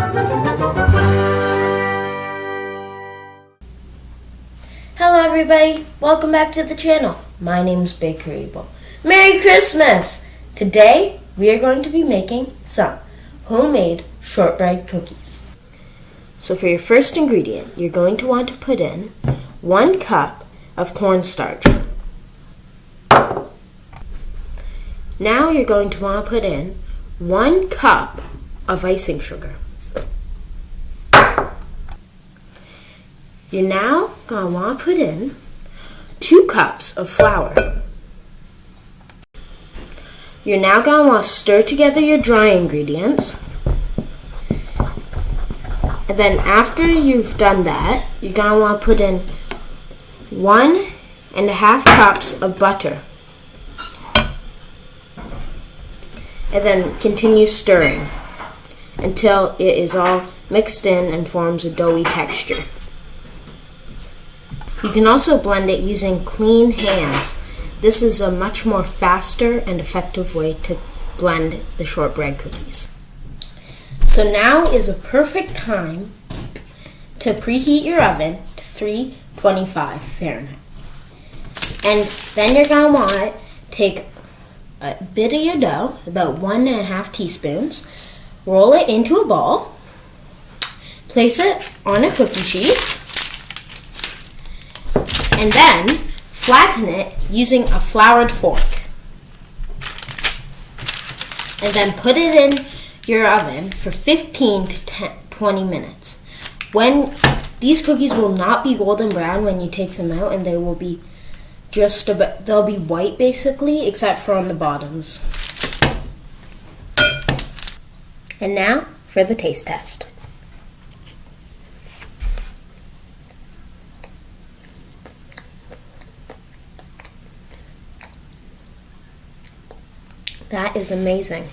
Hello everybody, welcome back to the channel. My name's Baker Abel. Merry Christmas! Today we are going to be making some homemade shortbread cookies. So for your first ingredient, you're going to want to put in 1 cup of cornstarch. Now you're going to want to put in 1 cup of icing sugar. You're now going to want to put in 2 cups of flour. You're now going to want to stir together your dry ingredients. And then after you've done that, you're going to want to put in 1.5 cups of butter. And then continue stirring until it is all mixed in and forms a doughy texture. You can also blend it using clean hands. This is a much more faster and effective way to blend the shortbread cookies. So now is a perfect time to preheat your oven to 325 Fahrenheit. And then you're going to want to take a bit of your dough, about 1.5 teaspoons, roll it into a ball, place it on a cookie sheet, and then flatten it using a floured fork. And then put it in your oven for 15 to 20 minutes. When these cookies will not be golden brown when you take them out, and they will be they'll be white basically, except for on the bottoms. And now for the taste test. That is amazing.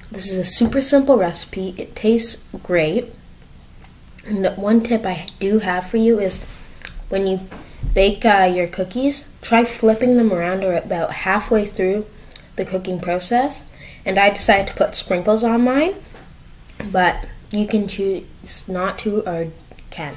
This is a super simple recipe. It tastes great. And one tip I do have for you is when you bake your cookies, try flipping them around or about halfway through the cooking process. And I decided to put sprinkles on mine, but you can choose not to or can.